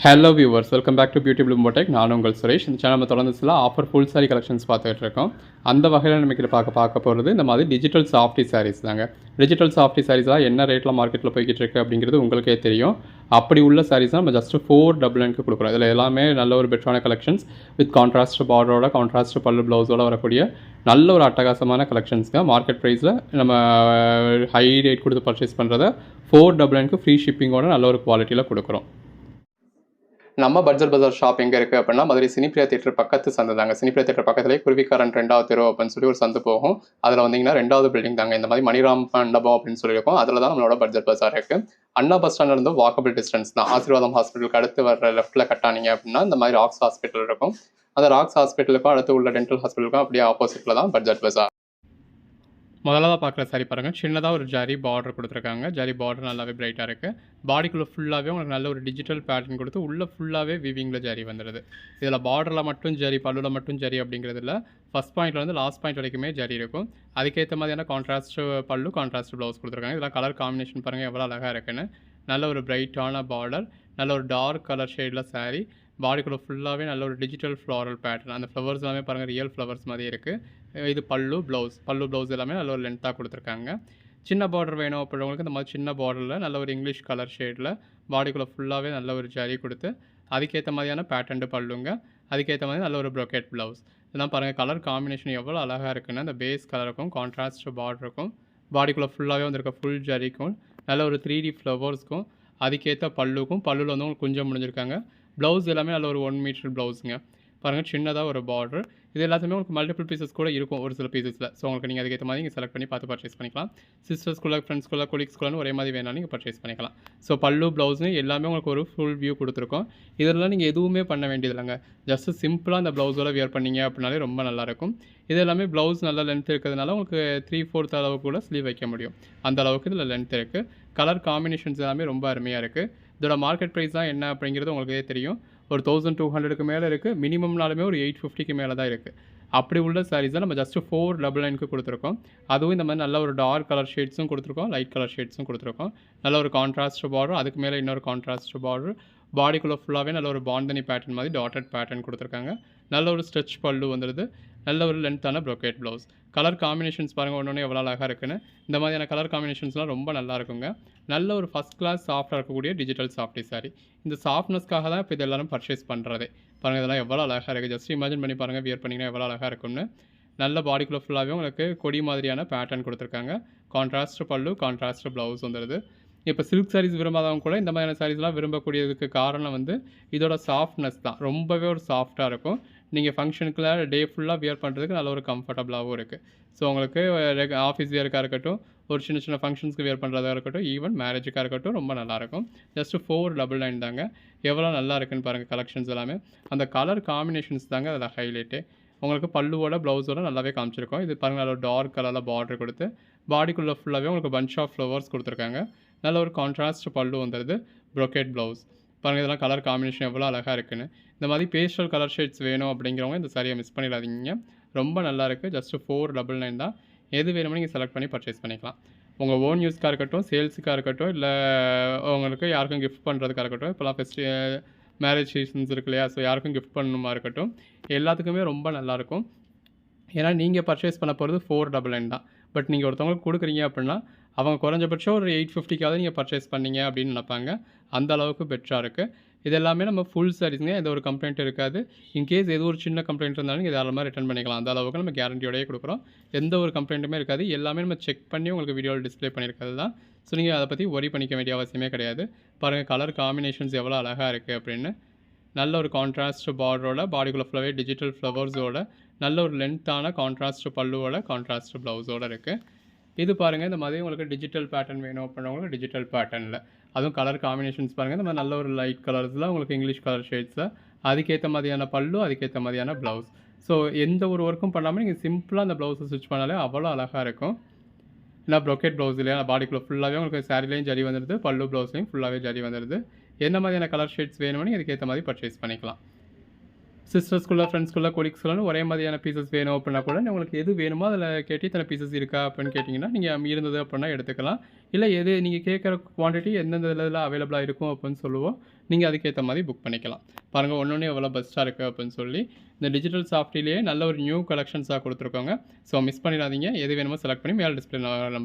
Hello viewers, welcome back to Beauty Bloom boutique. நான் உங்கள் சுரேஷ். இந்த சேனல் நம்ம தொடர்ந்து சில ஆஃபர் ஃபுல் சாரி கலெக்ஷன்ஸ் பார்த்துட்டு இருக்கோம். அந்த வகையில் நமக்கு பார்க்க போகிறது இந்த மாதிரி டிஜிட்டல் சாஃப்டி சாரீஸ் தாங்க. டிஜிட்டல் சாஃப்டி சாரீஸ்லாம் என்ன ரேட்டில் மார்க்கெட்டில் போய்கிட்டு இருக்குது அப்படிங்கிறது உங்களுக்கே தெரியும். அப்படி உள்ள சாரீஸ் நம்ம ஜஸ்ட் 499க்கு கொடுக்குறோம். இதில் எல்லாமே நல்ல ஒரு பெட்டரான கலெக்ஷன்ஸ் வித் கான்ட்ராஸ்ட் பார்டரோட, கான்ட்ராஸ்ட் பல்லு ப்ளவுஸோட வரக்கூடிய நல்ல ஒரு அட்டகாசமான கலெக்ஷன்ஸ்ங்க. மார்க்கெட் ப்ரைஸில் நம்ம ஹை ரேட் கொடுத்து பர்ச்சேஸ் பண்ணுறத 499க்கு ஃப்ரீ ஷிப்பிங்கோட நல்ல ஒரு குவாலிட்டியில் கொடுக்குறோம். நம்ம பட்ஜெட் பஜார் ஷாப் எங்கே இருக்குது அப்படின்னா, மதுரை சினிப்பிரியா தியேட்டர் பக்கத்து சந்து தாங்க. சினிப்பிரியா தியேட்டர் பக்கத்துலேயே குருவிக்காரன் 2வது தெரு அப்படின்னு சொல்லி ஒரு சந்து போகும். அதில் வந்தீங்கன்னா 2வது பில்டிங் தாங்க. இந்த மாதிரி மணிராம் மண்டபம் அப்படின்னு சொல்லியிருக்கோம். அதில் தான் நம்மளோட பட்ஜெட் பஜார் இருக்குது. அண்ணா பஸ் ஸ்டாண்ட்ல இருந்து வாக்கபிள் டிஸ்டன்ஸ் தான். ஆசீர்வாதம் ஹாஸ்பிட்டலுக்கு அடுத்து வர லெஃப்ட்டில் கட்டானீங்க அப்படின்னா இந்த மாதிரி ராக்ஸ் ஹாஸ்பிட்டல் இருக்கும். அந்த ராக்ஸ் ஹாஸ்பிட்டலுக்கும் அடுத்து உள்ள டென்டல் ஹாஸ்பிட்டலுக்கும் அப்படியே ஆப்போசிட்டில் தான் பட்ஜெட் பஜார். முதலாவது பார்க்குற சாரி பாருங்கள். சின்னதாக ஒரு ஜரி பார்டர் கொடுத்துருக்காங்க. ஜரி பார்டர் நல்லாவே பிரைட்டாக இருக்குது. பாடிக்குள்ளே ஃபுல்லாகவே உங்களுக்கு நல்ல ஒரு டிஜிட்டல் பேட்டர்ன் கொடுத்து உள்ளே ஃபுல்லாகவே வீவிங்கில் ஜரி வந்துடுது. இதில் பார்டரில் மட்டும் ஜரி, பல்லுவில் மட்டும் ஜரி அப்படிங்கிறதுல ஃபஸ்ட் பாயிண்ட்லேருந்து லாஸ்ட் பாயிண்ட் வரைக்குமே ஜரி இருக்கும். அதுக்கேற்ற மாதிரியான கான்ட்ராஸ்ட் பல்லு, கான்ட்ராஸ்ட் ப்ளவுஸ் கொடுத்துருக்காங்க. இதெல்லாம் கலர் காம்பினேஷன் பாருங்கள் எவ்வளோ அழகாக இருக்குன்னு. நல்ல ஒரு பிரைட்டான பார்டர், நல்ல ஒரு டார்க் கலர் ஷேடில் சாரீ. பாடிக்குள்ளே ஃபுல்லாகவே நல்ல ஒரு டிஜிட்டல் ஃப்ளாரல் பேட்டர்ன். அந்த ஃப்ளவர்ஸ் எல்லாமே பாருங்கள் ரியல் ஃப்ளவர்ஸ் மாதிரி இருக்குது. இது பல்லு ப்ளவுஸ் எல்லாமே நல்ல ஒரு லென்த்தாக கொடுத்துருக்காங்க. சின்ன பார்டர் வேணும் அப்படின்றவங்களுக்கு இந்த மாதிரி சின்ன பார்டரில் நல்ல ஒரு இங்கிலீஷ் கலர் ஷேடில் பாடிக்குள்ளே ஃபுல்லாகவே நல்ல ஒரு ஜரி கொடுத்து அதுக்கேற்ற மாதிரியான பேட்டர்ன் பல்லுங்க. அதுக்கேற்ற மாதிரி நல்ல ஒரு ப்ரொக்கேட் ப்ளவுஸ். இதெல்லாம் பாருங்கள் கலர் காம்பினேஷன் எவ்வளோ அழகாக இருக்குன்னு. அந்த பேஸ் கலருக்கும் கான்ட்ராஸ்ட் பார்டருக்கும் பாடிக்குள்ளே ஃபுல்லாகவே வந்திருக்க ஃபுல் ஜரிக்கும் நல்ல ஒரு 3D ஃப்ளவர்ஸ்க்கும் அதுக்கேற்ற பல்லுக்கும் பல்லுவில் வந்து உங்களுக்கு குஞ்சம் முடிஞ்சிருக்காங்க. ப்ளவுஸ் எல்லாமே நல்ல ஒரு 1 மீட்டர் ப்ளவுஸுங்க. பாருங்கள் சின்னதாக ஒரு பார்டர். இது எல்லாத்துமே உங்களுக்கு மல்டிபிள் பீசஸ் கூட இருக்கும் ஒரு சில பீசஸில். ஸோ உங்களுக்கு நீங்கள் அதுக்கேற்ற மாதிரி நீங்கள் செலக்ட் பண்ணி பார்த்து பர்ச்சேஸ் பண்ணிக்கலாம். சிஸ்டர்ஸ்குள்ளே, ஃப்ரெண்ட்ஸ்குள்ளே, கொலீக்ஸ்குள்ளே ஒரே மாதிரி வேணாலும் நீங்கள் பர்ச்சேஸ் பண்ணிக்கலாம். ஸோ பல்லு ப்ளவுஸு எல்லாமே உங்களுக்கு ஒரு ஃபுல் வியூ கொடுத்துருக்கோம். இதெல்லாம் நீங்கள் எதுவுமே பண்ண வேண்டியது இல்லைங்க. ஜஸ்ட்டு சிம்பிளாக அந்த ப்ளவுஸோட வியர் பண்ணிங்க அப்படின்னாலே ரொம்ப நல்லாயிருக்கும். இது எல்லாமே ப்ளவுஸ் நல்ல லென்த் இருக்கிறதுனால உங்களுக்கு 3/4 அளவுக்கு கூட ஸ்லீவ் வைக்க முடியும். அந்த அளவுக்கு இதில் லென்த் இருக்குது. கலர் காம்பினேஷன்ஸ் எல்லாமே ரொம்ப அருமையாக இருக்குது. இதோட மார்க்கெட் ப்ரைஸ் தான் என்ன அப்படிங்கிறது உங்களுக்கே தெரியும். ஒரு 1200க்கு மேலே இருக்குது. மினிமம்னாலுமே ஒரு 850க்கு மேலே தான் இருக்குது. அப்படி உள்ள சாரீஸ் தான் நம்ம ஜஸ்ட் 499க்கு கொடுத்துருக்கோம். அதுவும் இந்த மாதிரி நல்ல ஒரு டார்க் கலர் ஷேட்ஸும் கொடுத்துருக்கோம், லைட் கலர் ஷேட்ஸும் கொடுத்துருக்கோம். நல்ல ஒரு கான்ட்ராஸ்ட் பார்டர், அதுக்கு மேலே இன்னொரு கான்ட்ராஸ்ட் பார்டர். பாடிக்குள்ளே ஃபுல்லாகவே நல்ல ஒரு பாந்தனி பேட்டர்ன் மாதிரி டாட்டட் பேட்டர்ன் கொடுத்துருக்காங்க. நல்ல ஒரு ஸ்ட்ரெச் பல்லு வந்துடுது. நல்ல ஒரு லென்த்தான ப்ரொக்கேட் ப்ளவுஸ். கலர் காம்பினேஷன்ஸ் பாருங்கள் ஒன்று எவ்வளோ அழகாக இருக்குன்னு. இந்த மாதிரியான கலர் காம்பினேஷன்ஸ்லாம் ரொம்ப நல்லா இருக்குங்க. நல்ல ஒரு ஃபஸ்ட் கிளாஸ் சாஃப்டாக இருக்கக்கூடிய டிஜிட்டல் சாஃப்டி சாரி. இந்த சாஃப்ட்னஸ்க்காக தான் இப்போ இது எல்லோரும் பர்ச்சேஸ் பண்ணுறதே. பாருங்கள் இதெல்லாம் எவ்வளோ அழகாக இருக்குது. ஜஸ்ட் இமேஜின் பண்ணி பாருங்கள், வியர் பண்ணிங்கன்னா எவ்வளோ அழகாக இருக்கும்னு. நல்ல பாடிக்குள்ளே ஃபுல்லாகவே உங்களுக்கு கொடி மாதிரியான பேட்டர்ன் கொடுத்துருக்காங்க. கான்ட்ராஸ்ட் பல்லு, கான்ட்ராஸ்ட் ப்ளவுஸ் வந்துடுது. இப்போ சில்க் சாரீஸ் விரும்பாதவங்க கூட இந்த மாதிரியான சாரீஸ்லாம் விரும்பக்கூடியதுக்கு காரணம் வந்து இதோட சாஃப்ட்னஸ் தான். ரொம்பவே ஒரு சாஃப்டாக இருக்கும். நீங்கள் ஃபங்க்ஷனுக்குள்ள டே ஃபுல்லாக வியர் பண்ணுறதுக்கு நல்ல ஒரு கம்ஃபர்டபுளாகவும் இருக்குது. ஸோ உங்களுக்கு ஆஃபீஸ் வியருக்காக இருக்கட்டும், ஒரு சின்ன சின்ன ஃபங்க்ஷன்ஸ்க்கு வியர் பண்ணுறதா இருக்கட்டும், ஈவன் மேரேஜுக்காக இருக்கட்டும் ரொம்ப நல்லாயிருக்கும். ஜஸ்ட் 499 தாங்க. எவ்வளோ நல்லா இருக்குன்னு பாருங்கள் கலெக்ஷன்ஸ் எல்லாமே. அந்த கலர் காம்பினேஷன்ஸ் தாங்க அதில் ஹைலைட்டே. உங்களுக்கு பல்லுவோட ப்ளவுஸோட நல்லாவே காமிச்சிருக்கோம். இது பாருங்கள் நல்ல டார்க் கலரில் பார்டர் கொடுத்து பாடிக்குள்ளே ஃபுல்லாகவே உங்களுக்கு பஞ்ச் ஆஃப் ஃப்ளவர்ஸ் கொடுத்துருக்காங்க. நல்ல ஒரு கான்ட்ராஸ்ட் பல்லு வந்துடுது. ப்ரொக்கேட் ப்ளவுஸ் பாருங்கள். இதெல்லாம் கலர் காம்பினேஷன் எவ்வளோ அழகாக இருக்குன்னு. இந்த மாதிரி பேஸ்டல் கலர் ஷேட்ஸ் வேணும் அப்படிங்கிறவங்க இந்த சாரியை மிஸ் பண்ணிடாதீங்க. ரொம்ப நல்லாயிருக்கு. ஜஸ்ட் 499 தான். எது வேணுமோ நீங்கள் செலக்ட் பண்ணி பர்ச்சேஸ் பண்ணிக்கலாம். உங்கள் ஓன் யூஸ்க்காக இருக்கட்டும், சேல்ஸுக்காக இருக்கட்டும், இல்லை உங்களுக்கு யாருக்கும் கிஃப்ட் பண்ணுறதுக்காக இருக்கட்டும். இப்போலாம் மேரேஜ் சீசன்ஸ் இருக்கு இல்லையா, ஸோ யாருக்கும் கிஃப்ட் பண்ணணுமா இருக்கட்டும், எல்லாத்துக்குமே ரொம்ப நல்லாயிருக்கும். ஏன்னா நீங்கள் பர்ச்சேஸ் பண்ண போகிறது 499 தான். பட் நீங்கள் ஒருத்தவங்களுக்கு கொடுக்குறீங்க அப்படின்னா அவங்க குறைஞ்சபட்சம் ஒரு 850க்காவது நீங்கள் பர்ச்சேஸ் பண்ணீங்க அப்படின்னு நினைப்பாங்க. அந்த அளவுக்கு பெட்டராக இருக்குது. இது எல்லாமே நம்ம ஃபுல் சாரீஸுங்க. எந்த ஒரு கம்ப்ளைண்ட் இருக்காது. இன்கேஸ் எது ஒரு சின்ன கம்ப்ளைண்ட் இருந்தாலும் இது எல்லாமே ரிட்டர்ன் பண்ணிக்கலாம். அந்த அளவுக்கு நம்ம கேரண்டியோடய கொடுக்குறோம். எந்த ஒரு கம்ப்ளைண்ட்டுமே இருக்காது. எல்லாமே நம்ம செக் பண்ணி உங்களுக்கு வீடியோவில் டிஸ்ப்ளே பண்ணியிருக்கிறது தான். ஸோ நீங்கள் அதை பற்றி ஒரி பண்ணிக்க வேண்டிய அவசியமே கிடையாது. பாருங்கள் கலர் காம்பினேஷன்ஸ் எவ்வளோ அழகாக இருக்குது அப்படின்னு. நல்ல ஒரு கான்ட்ராஸ்ட் பார்டரோட, பாடிக்குள்ளே ஃபுல்லாகவே டிஜிட்டல் ஃப்ளவர்ஸோட, நல்ல ஒரு லென்த்தான கான்ட்ராஸ்ட் பல்லுவோட, கான்ட்ராஸ்ட் ப்ளவுஸோடு இருக்குது. இது பாருங்கள் இந்த மாதிரி உங்களுக்கு டிஜிட்டல் பேட்டர்ன் வேணும் அப்படின்றவங்களுக்கு டிஜிட்டல் பேட்டர்னில். அதுவும் கலர் காம்பினேஷன்ஸ் பாருங்கள். இந்த மாதிரி நல்ல ஒரு லைட் கலர்ஸில் உங்களுக்கு இங்கிலீஷ் கலர் ஷேட்ஸில் அதுக்கேற்ற மாதிரியான பல்லு, அதுக்கேற்ற மாதிரியான ப்ளவுஸ். ஸோ எந்த ஒரு ஒர்க்கும் பண்ணாமல் நீங்கள் சிம்பிளாக அந்த ப்ளவுஸை ஸ்டிச் பண்ணாலே அவ்வளோ அழகாக இருக்கும். ஏன்னா ப்ரொக்கேட் ப்ளவுஸ் இல்லையா, பாடிக்குள்ளே ஃபுல்லாகவே உங்களுக்கு சாரிலையும் ஜரி வந்துடுது, பல்லு ப்ளவுஸ்லையும் ஃபுல்லாகவே ஜரி வந்துடுது. என்ன மாதிரியான கலர் ஷேட்ஸ் வேணும்னு அதுக்கேற்ற மாதிரி பர்ச்சேஸ் பண்ணிக்கலாம். சிஸ்டர்ஸ்குள்ள, ஃப்ரெண்ட்ஸ்குள்ள, கொலீக்ஸ்குள்ளன்னு ஒரே மாதிரியான பீசஸ் வேணும் அப்படின்னா கூட உங்களுக்கு எது வேணுமோ அதில் கேட்டு இத்தனை பீசஸ் இருக்கா அப்படின்னு கேட்டிங்கன்னா நீங்கள் இருந்தது அப்படின்னா எடுத்துக்கலாம். இல்லை எது நீங்கள் கேட்குற குவான்டிட்டி எந்தெந்த இதில் அவைலபிளாக இருக்கும் அப்படின்னு சொல்லுவோம். நீங்கள் அதுக்கேற்ற மாதிரி புக் பண்ணிக்கலாம். பாருங்கள் ஒன்று எவ்வளோ பெஸ்ட்டாக இருக்குது அப்படின்னு சொல்லி இந்த டிஜிட்டல் சாஃப்ட்லேயே நல்ல ஒரு நியூ கலெக்ஷன்ஸாக கொடுத்துருக்கோங்க. ஸோ மிஸ் பண்ணிடாதீங்க. எது வேணுமோ செலக்ட் பண்ணி மேலே டிஸ்பிளே நம்பர்